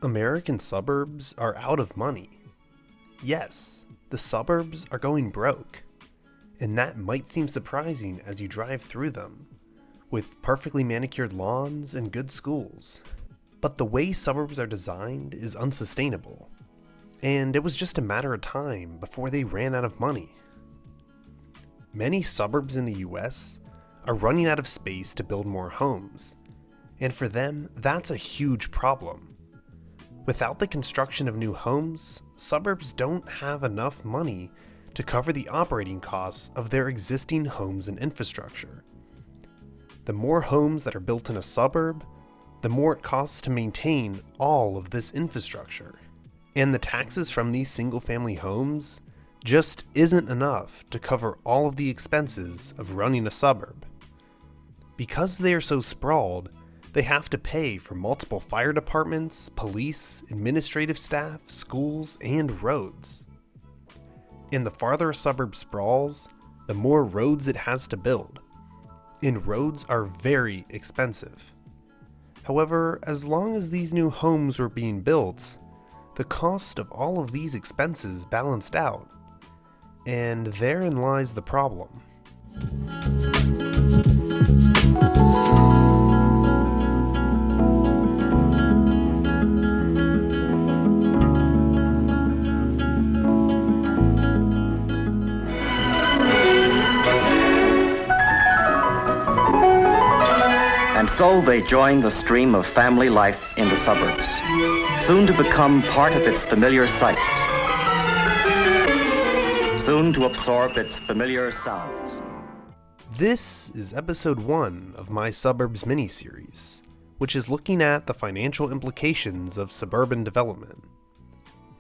American suburbs are out of money. Yes, the suburbs are going broke. And that might seem surprising as you drive through them, with perfectly manicured lawns and good schools. But the way suburbs are designed is unsustainable, and it was just a matter of time before they ran out of money. Many suburbs in the US are running out of space to build more homes, and for them, that's a huge problem. Without the construction of new homes, suburbs don't have enough money to cover the operating costs of their existing homes and infrastructure. The more homes that are built in a suburb, the more it costs to maintain all of this infrastructure. And the taxes from these single-family homes just isn't enough to cover all of the expenses of running a suburb. Because they are so sprawled, they have to pay for multiple fire departments, police, administrative staff, schools, and roads. And the farther a suburb sprawls, the more roads it has to build. And roads are very expensive. However, as long as these new homes were being built, the cost of all of these expenses balanced out. And therein lies the problem. And so they join the stream of family life in the suburbs, soon to become part of its familiar sights, soon to absorb its familiar sounds. This is episode 1 of my Suburbs miniseries, which is looking at the financial implications of suburban development.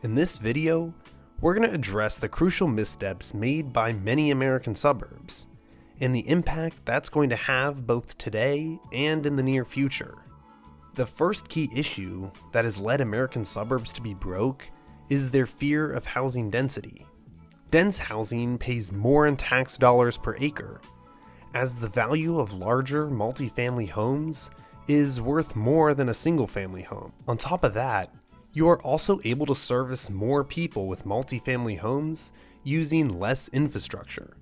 In this video, we're going to address the crucial missteps made by many American suburbs, and the impact that's going to have both today and in the near future. The first key issue that has led American suburbs to be broke is their fear of housing density. Dense housing pays more in tax dollars per acre, as the value of larger multifamily homes is worth more than a single-family home. On top of that, you are also able to service more people with multifamily homes using less infrastructure.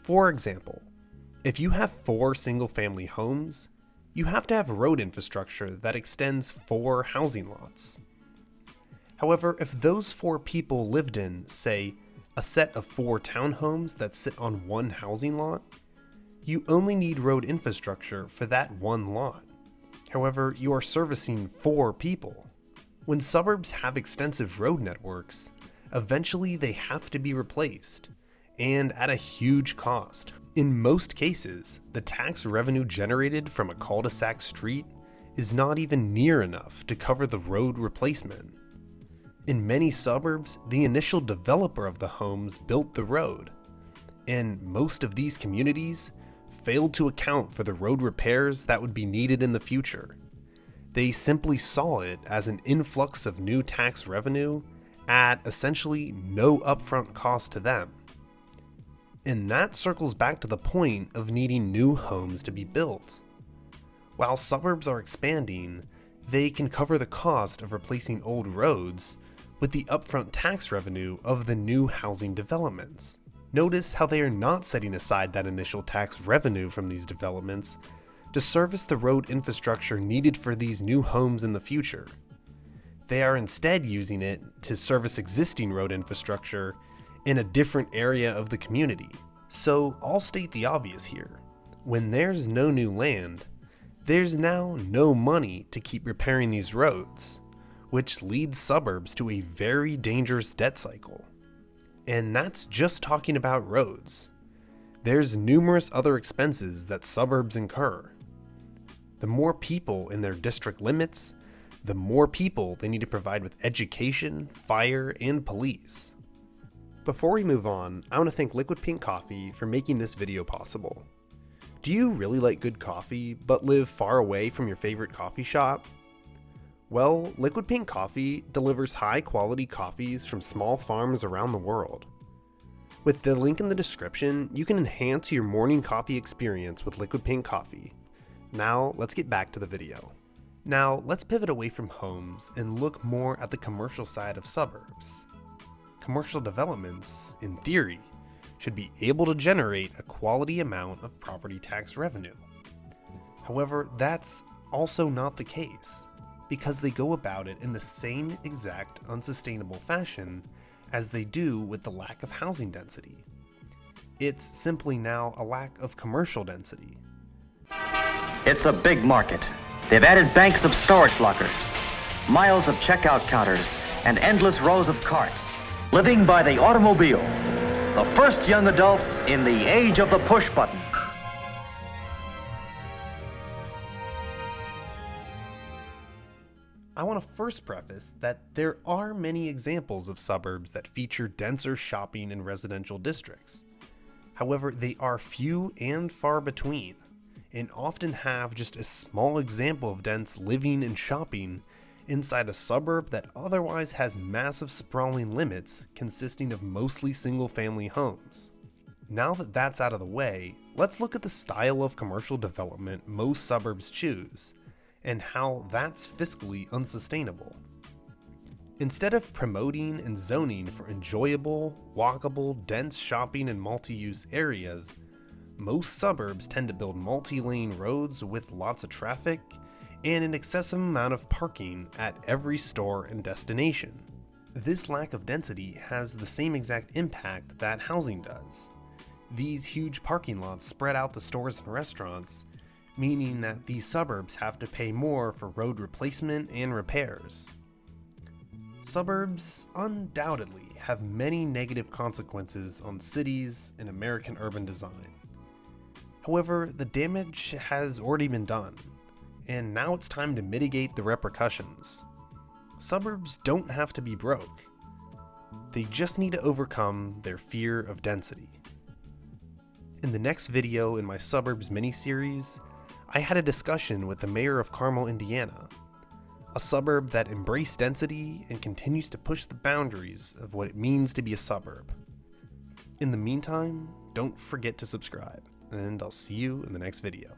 For example, if you have 4 single-family homes, you have to have road infrastructure that extends 4 housing lots. However, if those 4 people lived in, say, a set of 4 townhomes that sit on 1 housing lot, you only need road infrastructure for that 1 lot. However, you are servicing 4 people. When suburbs have extensive road networks, eventually they have to be replaced, and at a huge cost. In most cases, the tax revenue generated from a cul-de-sac street is not even near enough to cover the road replacement. In many suburbs, the initial developer of the homes built the road, and most of these communities failed to account for the road repairs that would be needed in the future. They simply saw it as an influx of new tax revenue at essentially no upfront cost to them. And that circles back to the point of needing new homes to be built. While suburbs are expanding, they can cover the cost of replacing old roads with the upfront tax revenue of the new housing developments. Notice how they are not setting aside that initial tax revenue from these developments to service the road infrastructure needed for these new homes in the future. They are instead using it to service existing road infrastructure in a different area of the community. So I'll state the obvious here. When there's no new land, there's now no money to keep repairing these roads, which leads suburbs to a very dangerous debt cycle. And that's just talking about roads. There's numerous other expenses that suburbs incur. The more people in their district limits, the more people they need to provide with education, fire, and police. Before we move on, I want to thank Liquid Pink Coffee for making this video possible. Do you really like good coffee, but live far away from your favorite coffee shop? Well, Liquid Pink Coffee delivers high-quality coffees from small farms around the world. With the link in the description, you can enhance your morning coffee experience with Liquid Pink Coffee. Now, let's get back to the video. Now, let's pivot away from homes and look more at the commercial side of suburbs. Commercial developments, in theory, should be able to generate a quality amount of property tax revenue. However, that's also not the case, because they go about it in the same exact unsustainable fashion as they do with the lack of housing density. It's simply now a lack of commercial density. It's a big market. They've added banks of storage lockers, miles of checkout counters, and endless rows of carts. Living by the automobile. The first young adults in the age of the push button. I want to first preface that there are many examples of suburbs that feature denser shopping and residential districts. However, they are few and far between, and often have just a small example of dense living and shopping inside a suburb that otherwise has massive sprawling limits consisting of mostly single-family homes. Now that that's out of the way, let's look at the style of commercial development most suburbs choose, and how that's fiscally unsustainable. Instead of promoting and zoning for enjoyable, walkable, dense shopping and multi-use areas, most suburbs tend to build multi-lane roads with lots of traffic and an excessive amount of parking at every store and destination. This lack of density has the same exact impact that housing does. These huge parking lots spread out the stores and restaurants, meaning that these suburbs have to pay more for road replacement and repairs. Suburbs undoubtedly have many negative consequences on cities and American urban design. However, the damage has already been done, and now it's time to mitigate the repercussions. Suburbs don't have to be broke. They just need to overcome their fear of density. In the next video in my Suburbs mini-series, I had a discussion with the mayor of Carmel, Indiana, a suburb that embraced density and continues to push the boundaries of what it means to be a suburb. In the meantime, don't forget to subscribe, and I'll see you in the next video.